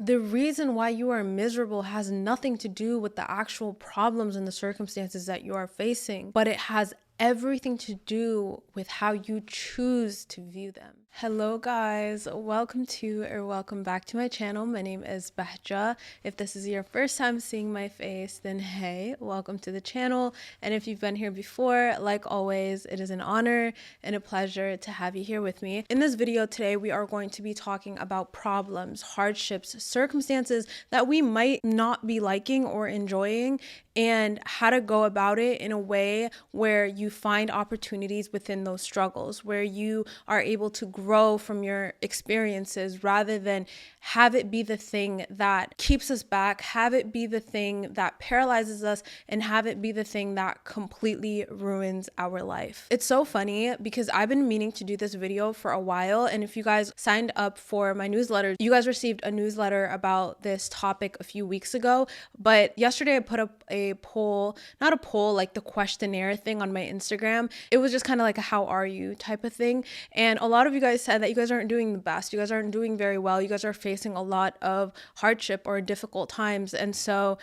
the reason why you are miserable has nothing to do with the actual problems and the circumstances that you are facing, but it has everything to do with how you choose to view them. Hello guys, welcome back to my channel. My name is Bahja. If this is your first time seeing my face, then hey, welcome to the channel. And if you've been here before, like always, it is an honor and a pleasure to have you here with me. In this video today, we are going to be talking about problems, hardships, circumstances that we might not be liking or enjoying, and how to go about it in a way where you find opportunities within those struggles, where you are able to grow from your experiences rather than have it be the thing that keeps us back, have it be the thing that paralyzes us, and have it be the thing that completely ruins our life. It's so funny because I've been meaning to do this video for a while, and if you guys signed up for my newsletter, you guys received a newsletter about this topic a few weeks ago, but yesterday I put up not a poll, like the questionnaire thing on my Instagram. It was just kind of like a how are you type of thing. And a lot of you guys said that you guys aren't doing the best. You guys aren't doing very well. You guys are facing a lot of hardship or difficult times. And so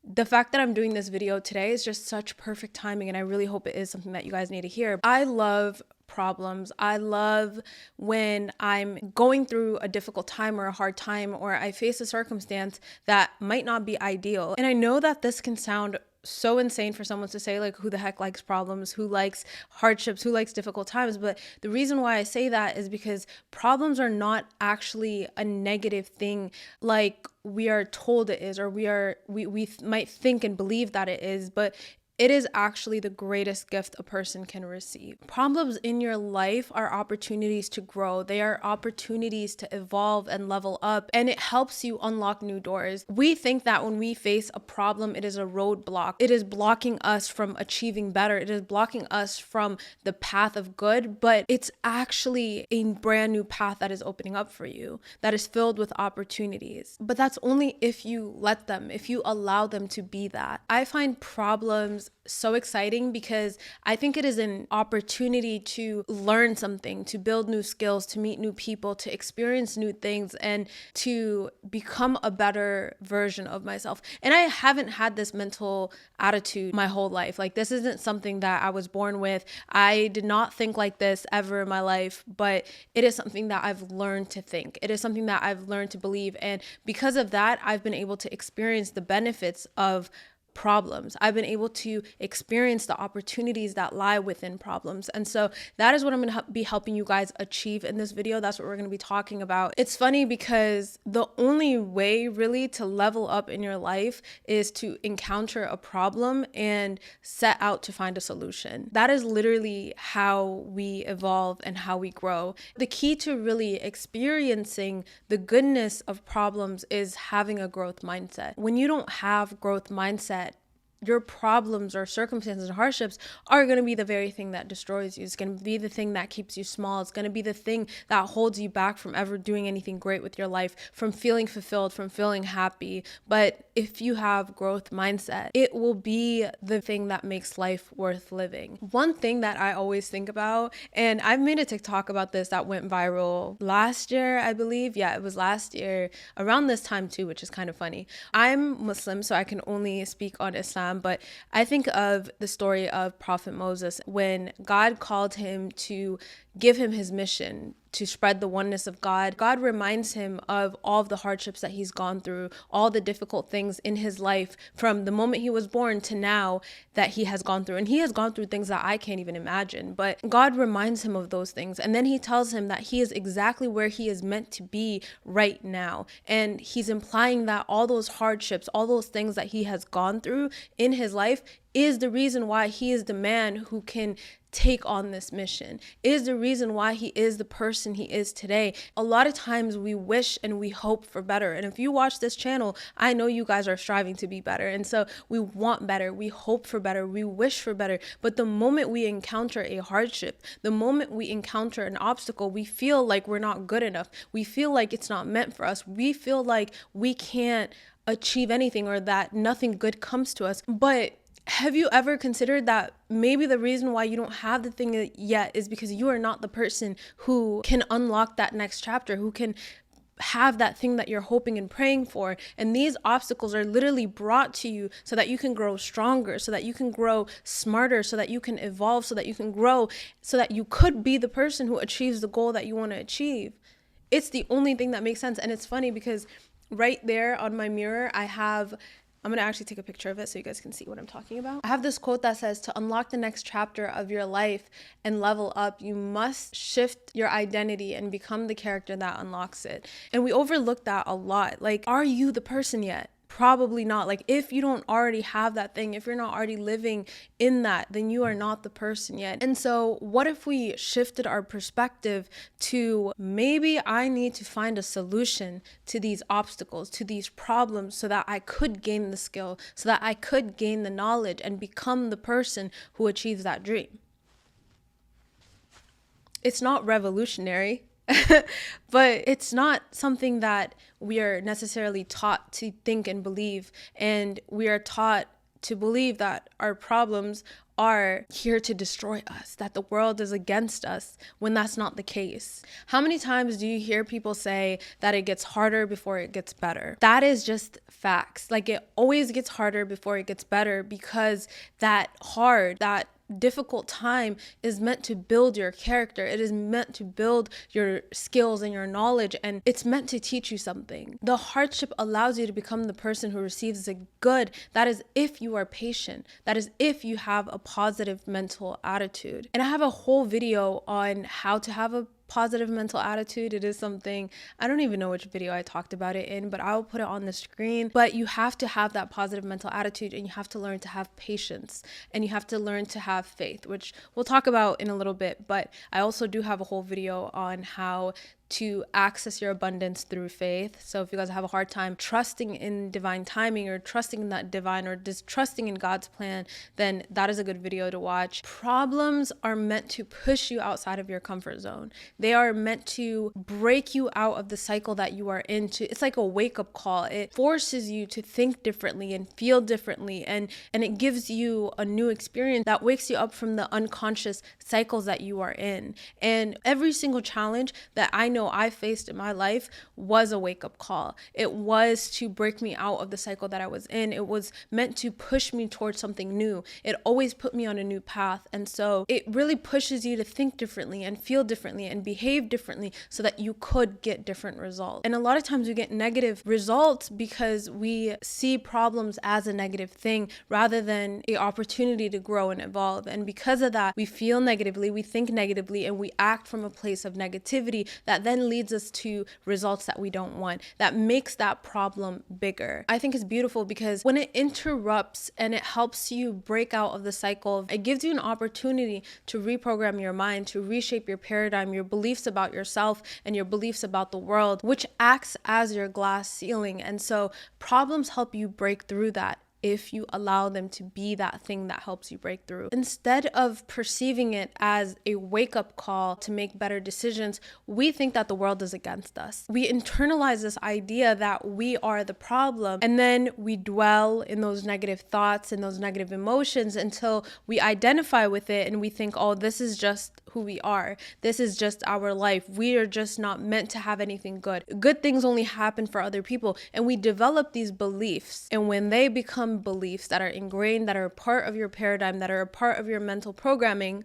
the fact that I'm doing this video today is just such perfect timing. And I really hope it is something that you guys need to hear. I love problems. I love when I'm going through a difficult time or a hard time, or I face a circumstance that might not be ideal. And I know that this can sound so insane for someone to say, like, who the heck likes problems, who likes hardships, who likes difficult times? But the reason why I say that is because problems are not actually a negative thing like we are told it is, or we might think and believe that it is, but it is actually the greatest gift a person can receive. Problems in your life are opportunities to grow. They are opportunities to evolve and level up, and it helps you unlock new doors. We think that when we face a problem, it is a roadblock. It is blocking us from achieving better. It is blocking us from the path of good, but it's actually a brand new path that is opening up for you, that is filled with opportunities. But that's only if you let them, if you allow them to be that. I find problems so exciting because I think it is an opportunity to learn something, to build new skills, to meet new people, to experience new things, and to become a better version of myself. And I haven't had this mental attitude my whole life. Like, this isn't something that I was born with. I did not think like this ever in my life, but it is something that I've learned to think. It is something that I've learned to believe. And because of that, I've been able to experience the benefits of problems. I've been able to experience the opportunities that lie within problems. And so that is what I'm going to be helping you guys achieve in this video. That's what we're going to be talking about. It's funny because the only way really to level up in your life is to encounter a problem and set out to find a solution. That is literally how we evolve and how we grow. The key to really experiencing the goodness of problems is having a growth mindset. When you don't have growth mindset, your problems or circumstances and hardships are going to be the very thing that destroys you. It's going to be the thing that keeps you small. It's going to be the thing that holds you back from ever doing anything great with your life, from feeling fulfilled, from feeling happy. But if you have growth mindset, it will be the thing that makes life worth living. One thing that I always think about, and I've made a TikTok about this that went viral last year, I believe. Yeah, it was last year around this time too, which is kind of funny. I'm Muslim, so I can only speak on Islam. But I think of the story of Prophet Moses when God called him to give him his mission to spread the oneness of God. God reminds him of all of the hardships that he's gone through, all the difficult things in his life from the moment he was born to now that he has gone through. And he has gone through things that I can't even imagine, but God reminds him of those things. And then he tells him that he is exactly where he is meant to be right now. And he's implying that all those hardships, all those things that he has gone through in his life is the reason why he is the man who can take on this mission, is the reason why he is the person he is today. A lot of times we wish and we hope for better. And if you watch this channel, I know you guys are striving to be better. And so we want better, we hope for better, we wish for better. But the moment we encounter a hardship, the moment we encounter an obstacle, we feel like we're not good enough. We feel like it's not meant for us. We feel like we can't achieve anything or that nothing good comes to us. But have you ever considered that maybe the reason why you don't have the thing yet is because you are not the person who can unlock that next chapter, who can have that thing that you're hoping and praying for. And these obstacles are literally brought to you so that you can grow stronger, so that you can grow smarter, so that you can evolve, so that you can grow, so that you could be the person who achieves the goal that you want to achieve. It's the only thing that makes sense. And it's funny because right there on my mirror, I'm going to actually take a picture of it so you guys can see what I'm talking about. I have this quote that says, to unlock the next chapter of your life and level up, you must shift your identity and become the character that unlocks it. And we overlook that a lot. Like, are you the person yet? Probably not. Like, if you don't already have that thing, if you're not already living in that, then you are not the person yet. And so what if we shifted our perspective to, maybe I need to find a solution to these obstacles, to these problems, so that I could gain the skill, so that I could gain the knowledge and become the person who achieves that dream. It's not revolutionary. But it's not something that we are necessarily taught to think and believe. And we are taught to believe that our problems are here to destroy us, that the world is against us, when that's not the case. How many times do you hear people say that it gets harder before it gets better? That is just facts. Like, it always gets harder before it gets better, because that difficult time is meant to build your character. It is meant to build your skills and your knowledge, and it's meant to teach you something. The hardship allows you to become the person who receives the good. That is if you are patient. That is if you have a positive mental attitude. And I have a whole video on how to have a positive mental attitude. It is something, I don't even know which video I talked about it in, but I'll put it on the screen. But you have to have that positive mental attitude, and you have to learn to have patience, and you have to learn to have faith, which we'll talk about in a little bit. But I also do have a whole video on how to access your abundance through faith. So if you guys have a hard time trusting in divine timing, or trusting in that divine, or distrusting in God's plan, then that is a good video to watch. Problems are meant to push you outside of your comfort zone. They are meant to break you out of the cycle that you are into. It's like a wake-up call. It forces you to think differently and feel differently, and it gives you a new experience that wakes you up from the unconscious cycles that you are in. And every single challenge that I know I faced in my life was a wake-up call. It was to break me out of the cycle that I was in. It was meant to push me towards something new. It always put me on a new path. And so it really pushes you to think differently and feel differently and behave differently, so that you could get different results. And a lot of times we get negative results because we see problems as a negative thing rather than an opportunity to grow and evolve. And because of that, we feel negatively, we think negatively, and we act from a place of negativity that then leads us to results that we don't want, that makes that problem bigger. I think it's beautiful because when it interrupts and it helps you break out of the cycle, it gives you an opportunity to reprogram your mind, to reshape your paradigm, your beliefs about yourself and your beliefs about the world, which acts as your glass ceiling. And so problems help you break through that if you allow them to be that thing that helps you break through. Instead of perceiving it as a wake-up call to make better decisions, we think that the world is against us. We internalize this idea that we are the problem, and then we dwell in those negative thoughts and those negative emotions until we identify with it, and we think, oh, this is just who we are. This is just our life. We are just not meant to have anything good. Good things only happen for other people. And we develop these beliefs. And when they become beliefs that are ingrained, that are a part of your paradigm, that are a part of your mental programming,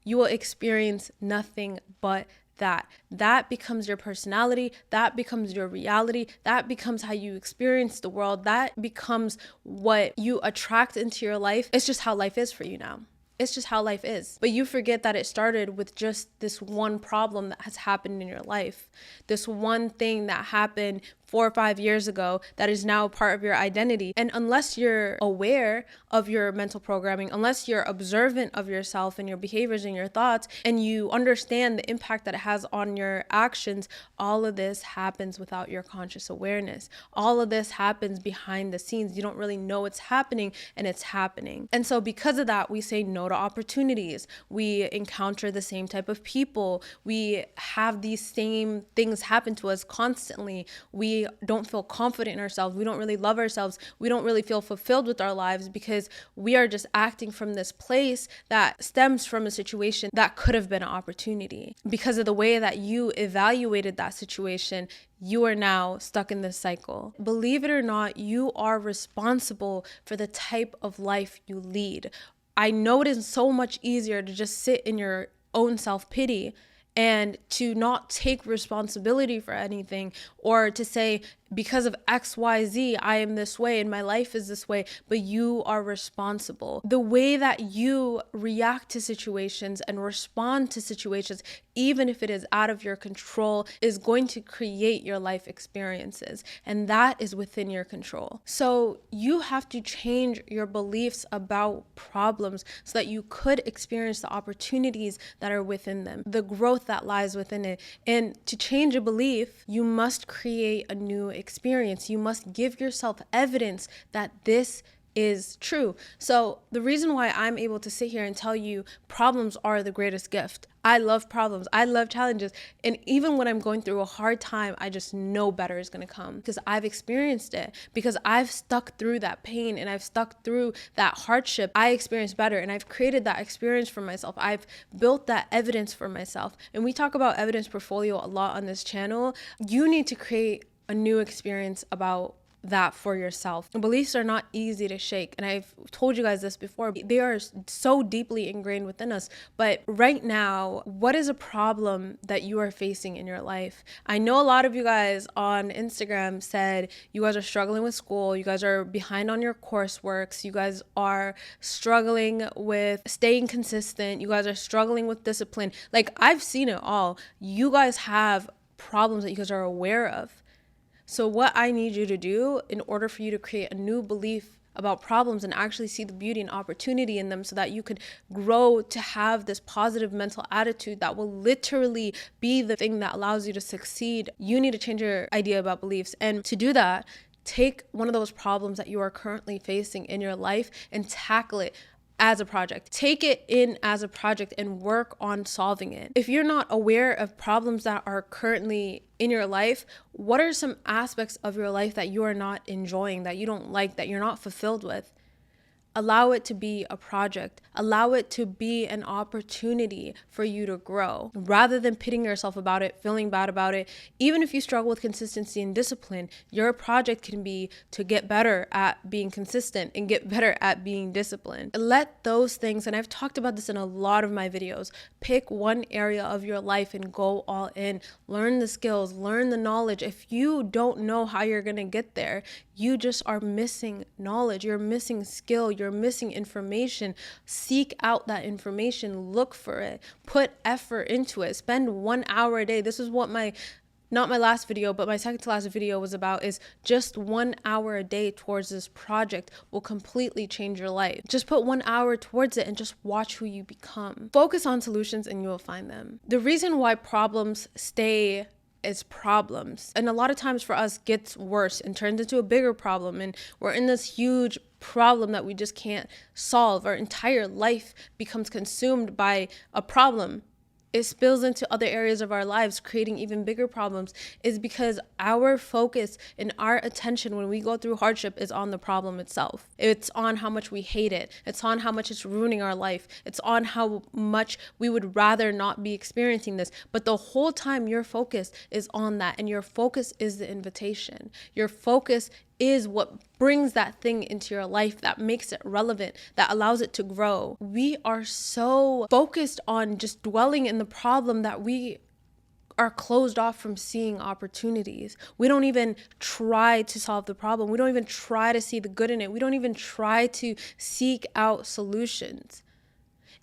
you will experience nothing but that. That becomes your personality. That becomes your reality. That becomes how you experience the world. That becomes what you attract into your life. It's just how life is for you now. It's just how life is. But you forget that it started with just this one problem that has happened in your life. This one thing that happened 4 or 5 years ago that is now a part of your identity. And unless you're aware of your mental programming, unless you're observant of yourself and your behaviors and your thoughts, and you understand the impact that it has on your actions, all of this happens without your conscious awareness. All of this happens behind the scenes. You don't really know it's happening, and it's happening. And so because of that, we say no to opportunities. We encounter the same type of people. We have these same things happen to us constantly. We really don't feel confident in ourselves. We don't really love ourselves. We don't really feel fulfilled with our lives because we are just acting from this place that stems from a situation that could have been an opportunity. Because of the way that you evaluated that situation, you are now stuck in this cycle. Believe it or not, you are responsible for the type of life you lead. I know it is so much easier to just sit in your own self-pity and to not take responsibility for anything, or to say, because of XYZ, I am this way and my life is this way, but you are responsible. The way that you react to situations and respond to situations, even if it is out of your control, is going to create your life experiences, and that is within your control. So you have to change your beliefs about problems so that you could experience the opportunities that are within them, the growth that lies within it. And to change a belief, you must create a new experience. You must give yourself evidence that this is true. So the reason why I'm able to sit here and tell you problems are the greatest gift. I love problems. I love challenges. And even when I'm going through a hard time, I just know better is going to come because I've experienced it, because I've stuck through that pain and I've stuck through that hardship. I experienced better and I've created that experience for myself. I've built that evidence for myself. And we talk about evidence portfolio a lot on this channel. You need to create a new experience about that for yourself. Beliefs are not easy to shake, and I've told you guys this before. They are so deeply ingrained within us. But right now, what is a problem that you are facing in your life? I know a lot of you guys on Instagram said you guys are struggling with school, you guys are behind on your courseworks, you guys are struggling with staying consistent, you guys are struggling with discipline. Like, I've seen it all. You guys have problems that you guys are aware of. So what I need you to do in order for you to create a new belief about problems and actually see the beauty and opportunity in them so that you could grow to have this positive mental attitude that will literally be the thing that allows you to succeed, you need to change your idea about beliefs. And to do that, take one of those problems that you are currently facing in your life and tackle it as a project. Take it in as a project and work on solving it. If you're not aware of problems that are currently in your life, what are some aspects of your life that you are not enjoying, that you don't like, that you're not fulfilled with? Allow it to be a project. Allow it to be an opportunity for you to grow rather than pitting yourself about it, feeling bad about it. Even if you struggle with consistency and discipline, your project can be to get better at being consistent and get better at being disciplined. Let those things, and I've talked about this in a lot of my videos, pick one area of your life and go all in. Learn the skills, learn the knowledge. If you don't know how you're going to get there, you just are missing knowledge. You're missing skill. You're missing information. Seek out that information. Look for it. Put effort into it. Spend 1 hour a day. This is what not my last video, but my second to last video was about, is just 1 hour a day towards this project will completely change your life. Just put 1 hour towards it and just watch who you become. Focus on solutions and you will find them. The reason why problems stay as problems, and a lot of times for us gets worse and turns into a bigger problem, and we're in this huge problem that we just can't solve. Our entire life becomes consumed by a problem. It spills into other areas of our lives, creating even bigger problems, is because our focus and our attention when we go through hardship is on the problem itself. It's on how much we hate it. It's on how much it's ruining our life. It's on how much we would rather not be experiencing this. But the whole time your focus is on that, and your focus is the invitation. Your focus is what brings that thing into your life, that makes it relevant, that allows it to grow. We are so focused on just dwelling in the problem that we are closed off from seeing opportunities. We don't even try to solve the problem. We don't even try to see the good in it. We don't even try to seek out solutions.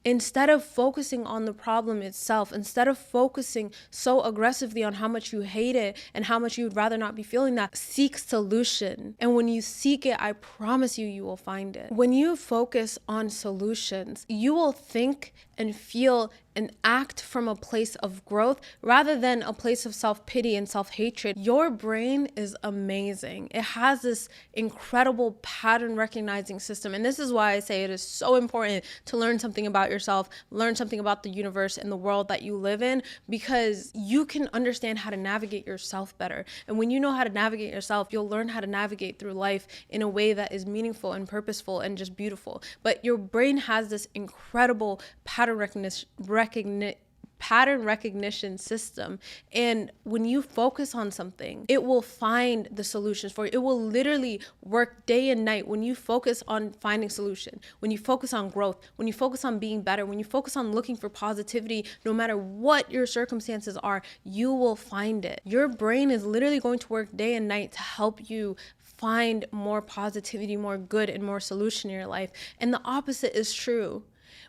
Instead of focusing on the problem itself, instead of focusing so aggressively on how much you hate it and how much you would rather not be feeling that, seek solution. And when you seek it, I promise you, you will find it. When you focus on solutions, you will think and feel and act from a place of growth rather than a place of self-pity and self-hatred, your brain is amazing. It has this incredible pattern recognizing system. And this is why I say it is so important to learn something about yourself, learn something about the universe and the world that you live in, because you can understand how to navigate yourself better. And when you know how to navigate yourself, you'll learn how to navigate through life in a way that is meaningful and purposeful and just beautiful. But your brain has this incredible pattern recognition system, and when you focus on something, it will find the solutions for you. It will literally work day and night when you focus on finding solution, when you focus on growth, when you focus on being better, when you focus on looking for positivity. No matter what your circumstances are, you will find it. Your brain is literally going to work day and night to help you find more positivity, more good, and more solution in your life. And the opposite is true.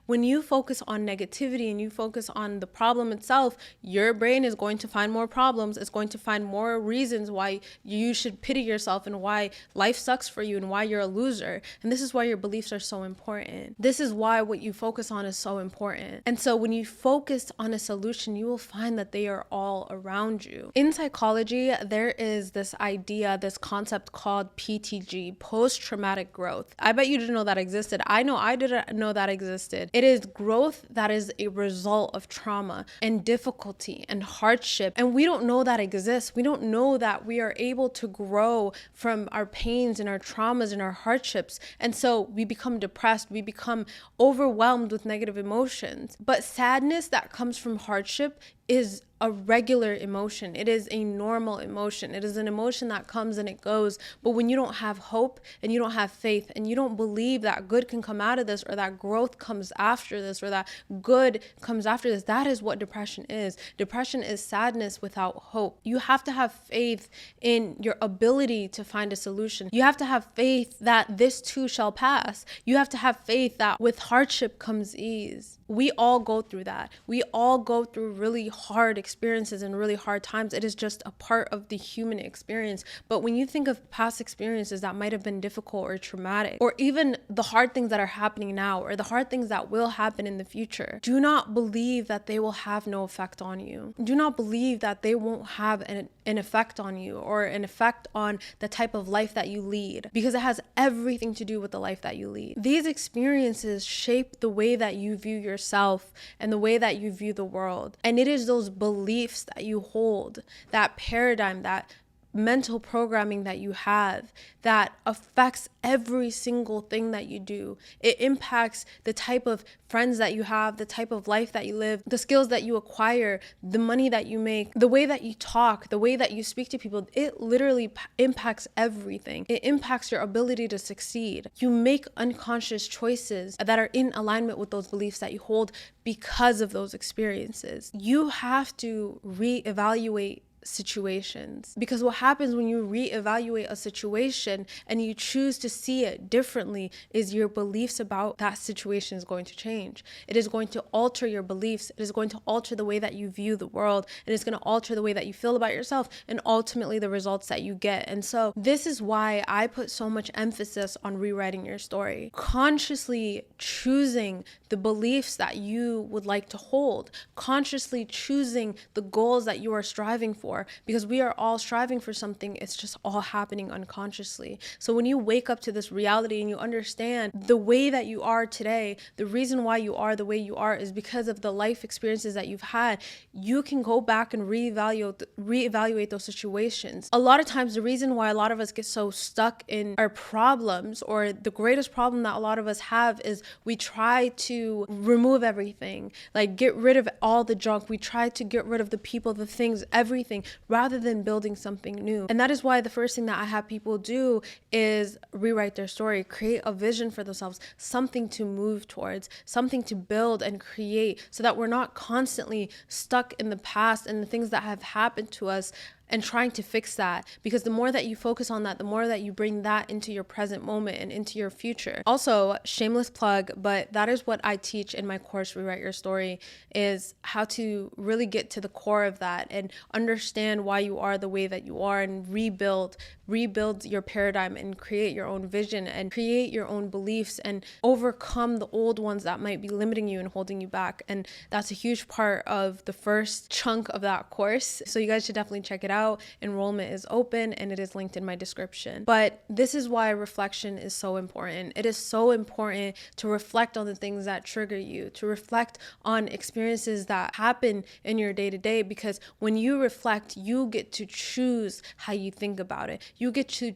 When you focus on negativity and you focus on the problem itself, your brain is going to find more problems. It's going to find more reasons why you should pity yourself and why life sucks for you and why you're a loser. And this is why your beliefs are so important. This is why what you focus on is so important. And so when you focus on a solution, you will find that they are all around you. In psychology, there is this idea, this concept called PTG, post-traumatic growth. I bet you didn't know that existed. I know I didn't know that existed. It is growth that is a result of trauma and difficulty and hardship. And we don't know that exists. We don't know that we are able to grow from our pains and our traumas and our hardships. And so we become depressed. We become overwhelmed with negative emotions. But sadness that comes from hardship is a regular emotion. It is a normal emotion. It is an emotion that comes and it goes. But when you don't have hope and you don't have faith and you don't believe that good can come out of this, or that growth comes after this, or that good comes after this, that is what depression is. Depression is sadness without hope. You have to have faith in your ability to find a solution. You have to have faith that this too shall pass. You have to have faith that with hardship comes ease. We all go through that. We all go through really hard experiences and really hard times. It is just a part of the human experience. But when you think of past experiences that might have been difficult or traumatic, or even the hard things that are happening now, or the hard things that will happen in the future, do not believe that they will have no effect on you. Do not believe that they won't have an effect on you, or an effect on the type of life that you lead, because it has everything to do with the life that you lead. These experiences shape the way that you view yourself and the way that you view the world. And it is those beliefs that you hold, that paradigm, that mental programming that you have, that affects every single thing that you do. It impacts the type of friends that you have, the type of life that you live, the skills that you acquire, the money that you make, the way that you talk, the way that you speak to people. It literally impacts everything. It impacts your ability to succeed. You make unconscious choices that are in alignment with those beliefs that you hold because of those experiences. You have to reevaluate situations, because what happens when you reevaluate a situation and you choose to see it differently is your beliefs about that situation is going to change. It is going to alter your beliefs. It is going to alter the way that you view the world, and it's going to alter the way that you feel about yourself, and ultimately the results that you get. And so this is why I put so much emphasis on rewriting your story, consciously choosing the beliefs that you would like to hold, consciously choosing the goals that you are striving for, because we are all striving for something. It's just all happening unconsciously. So when you wake up to this reality and you understand the way that you are today, the reason why you are the way you are is because of the life experiences that you've had, you can go back and reevaluate those situations. A lot of times, the reason why a lot of us get so stuck in our problems, or the greatest problem that a lot of us have, is we try to remove everything, like get rid of all the junk. We try to get rid of the people, the things, everything, rather than building something new. And that is why the first thing that I have people do is rewrite their story, create a vision for themselves, something to move towards, something to build and create, so that we're not constantly stuck in the past and the things that have happened to us and trying to fix that, because the more that you focus on that, the more that you bring that into your present moment and into your future. Also, shameless plug, but that is what I teach in my course, Rewrite Your Story, is how to really get to the core of that and understand why you are the way that you are, and rebuild your paradigm and create your own vision and create your own beliefs and overcome the old ones that might be limiting you and holding you back. And that's a huge part of the first chunk of that course. So you guys should definitely check it out. Enrollment is open and it is linked in my description. But this is why reflection is so important. It is so important to reflect on the things that trigger you, to reflect on experiences that happen in your day-to-day, because when you reflect, you get to choose how you think about it. You get to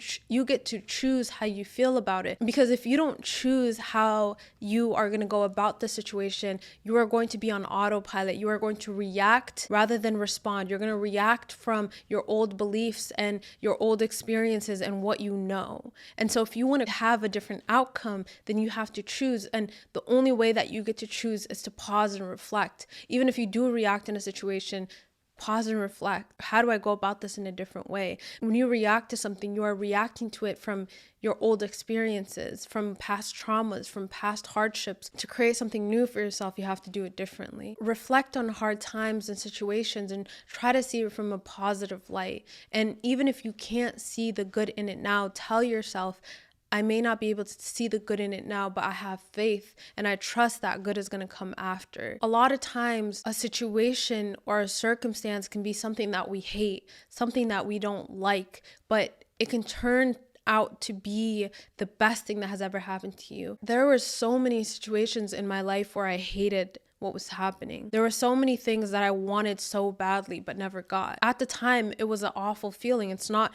choose how you feel about it. Because if you don't choose how you are going to go about the situation, you are going to be on autopilot. You are going to react rather than respond. You're going to react from your old beliefs and your old experiences and what you know. And so if you want to have a different outcome, then you have to choose. And the only way that you get to choose is to pause and reflect. Even if you do react in a situation, pause and reflect. How do I go about this in a different way? When you react to something, you are reacting to it from your old experiences, from past traumas, from past hardships. To create something new for yourself, you have to do it differently. Reflect on hard times and situations and try to see it from a positive light. And even if you can't see the good in it now, tell yourself, I may not be able to see the good in it now, but I have faith and I trust that good is going to come after. A lot of times, a situation or a circumstance can be something that we hate, something that we don't like, but it can turn out to be the best thing that has ever happened to you. There were so many situations in my life where I hated what was happening. There were so many things that I wanted so badly but never got. At the time, it was an awful feeling. It's not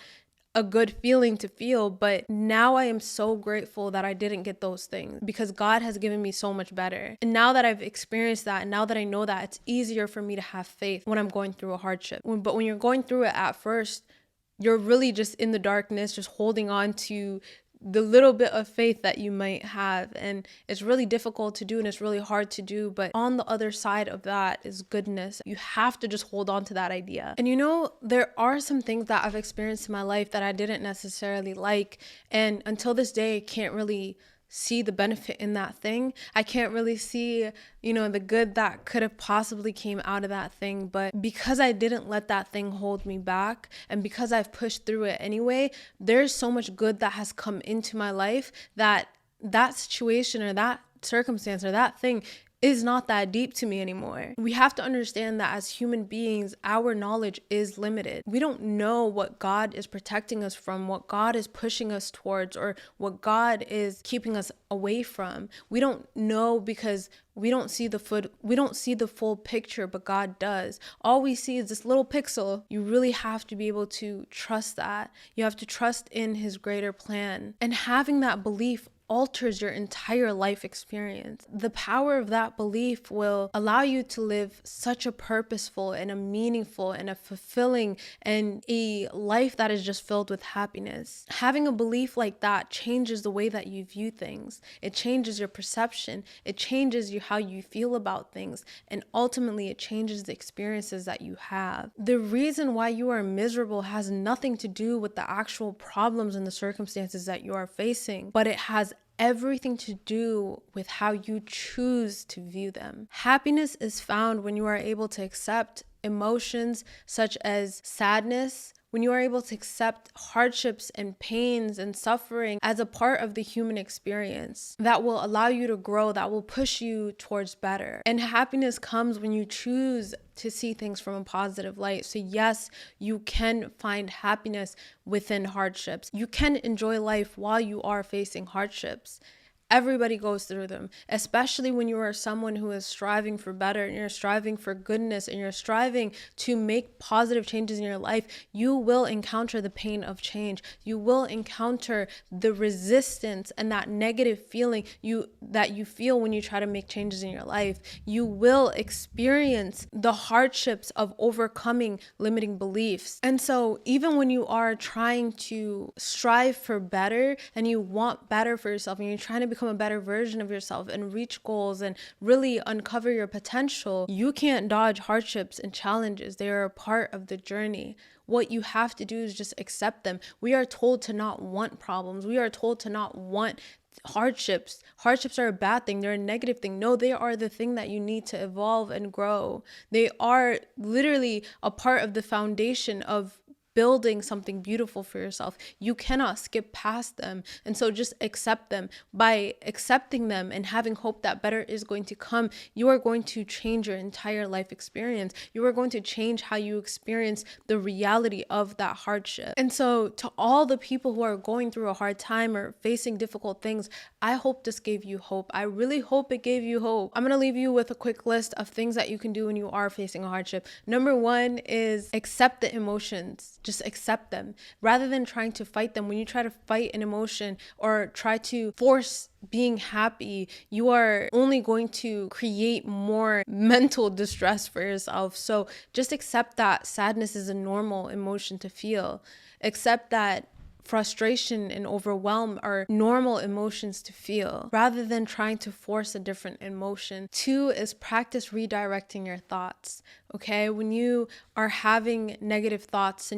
a good feeling to feel, but now I am so grateful that I didn't get those things, because God has given me so much better. And now that I've experienced that, and now that I know that, it's easier for me to have faith when I'm going through a hardship. But when you're going through it at first, you're really just in the darkness, just holding on to the little bit of faith that you might have. And it's really difficult to do and it's really hard to do. But on the other side of that is goodness. You have to just hold on to that idea. And you know, there are some things that I've experienced in my life that I didn't necessarily like. And until this day, I can't really see the benefit in that thing. I can't really see, the good that could have possibly came out of that thing. But because I didn't let that thing hold me back, and because I've pushed through it anyway, there's so much good that has come into my life that situation or that circumstance or that thing is not that deep to me anymore. We have to understand that as human beings, our knowledge is limited. We don't know what God is protecting us from, what God is pushing us towards, or what God is keeping us away from. We don't know because we don't see the full picture, but God does. All we see is this little pixel. You really have to be able to trust that. You have to trust in His greater plan. And having that belief alters your entire life experience. The power of that belief will allow you to live such a purposeful and a meaningful and a fulfilling and a life that is just filled with happiness. Having a belief like that changes the way that you view things. It changes your perception. It changes how you feel about things. And ultimately, it changes the experiences that you have. The reason why you are miserable has nothing to do with the actual problems and the circumstances that you are facing, but it has everything to do with how you choose to view them. Happiness is found when you are able to accept emotions such as sadness, when you are able to accept hardships and pains and suffering as a part of the human experience that will allow you to grow, that will push you towards better. And happiness comes when you choose to see things from a positive light. So yes, you can find happiness within hardships. You can enjoy life while you are facing hardships. Everybody goes through them, especially when you are someone who is striving for better and you're striving for goodness and you're striving to make positive changes in your life. You will encounter the pain of change. You will encounter the resistance and that negative feeling that you feel when you try to make changes in your life. You will experience the hardships of overcoming limiting beliefs. And so even when you are trying to strive for better and you want better for yourself and you're trying to become a better version of yourself and reach goals and really uncover your potential, you can't dodge hardships and challenges. They are a part of the journey. what you have to do is just accept them. We are told to not want problems. We are told to not want hardships. Hardships are a bad thing. They're a negative thing. No, they are the thing that you need to evolve and grow. They are literally a part of the foundation of building something beautiful for yourself. You cannot skip past them. And so just accept them. By accepting them and having hope that better is going to come, you are going to change your entire life experience. You are going to change how you experience the reality of that hardship. And so to all the people who are going through a hard time or facing difficult things, I hope this gave you hope. I really hope it gave you hope. I'm going to leave you with a quick list of things that you can do when you are facing a hardship. Number one is accept the emotions. Just accept them rather than trying to fight them. When you try to fight an emotion or try to force being happy, you are only going to create more mental distress for yourself. So just accept that sadness is a normal emotion to feel. Accept that frustration and overwhelm are normal emotions to feel rather than trying to force a different emotion. 2 is practice redirecting your thoughts. Okay, when you are having negative thoughts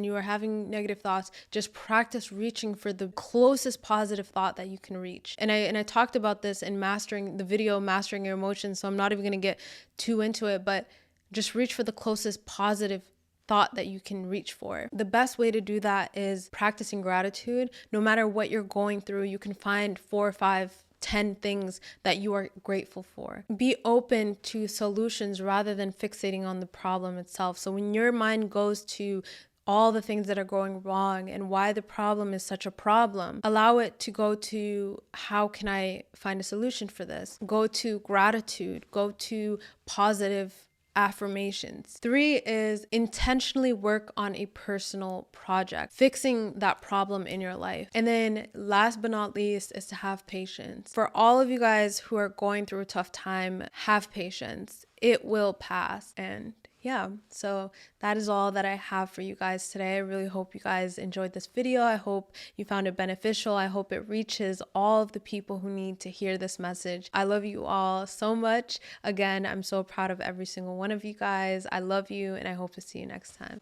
just practice reaching for the closest positive thought that you can reach. And I talked about this in mastering your emotions, so I'm not even going to get too into it, but just reach for the closest positive thought that you can reach for. The best way to do that is practicing gratitude. No matter what you're going through, you can find 4 or 5, 10 things that you are grateful for. Be open to solutions rather than fixating on the problem itself. So when your mind goes to all the things that are going wrong and why the problem is such a problem, allow it to go to how can I find a solution for this? Go to gratitude, go to positive affirmations. 3 is intentionally work on a personal project, fixing that problem in your life. And then last but not least is to have patience. For all of you guys who are going through a tough time, have patience. It will pass. And yeah, so that is all that I have for you guys today. I really hope you guys enjoyed this video. I hope you found it beneficial. I hope it reaches all of the people who need to hear this message. I love you all so much. Again, I'm so proud of every single one of you guys. I love you, and I hope to see you next time.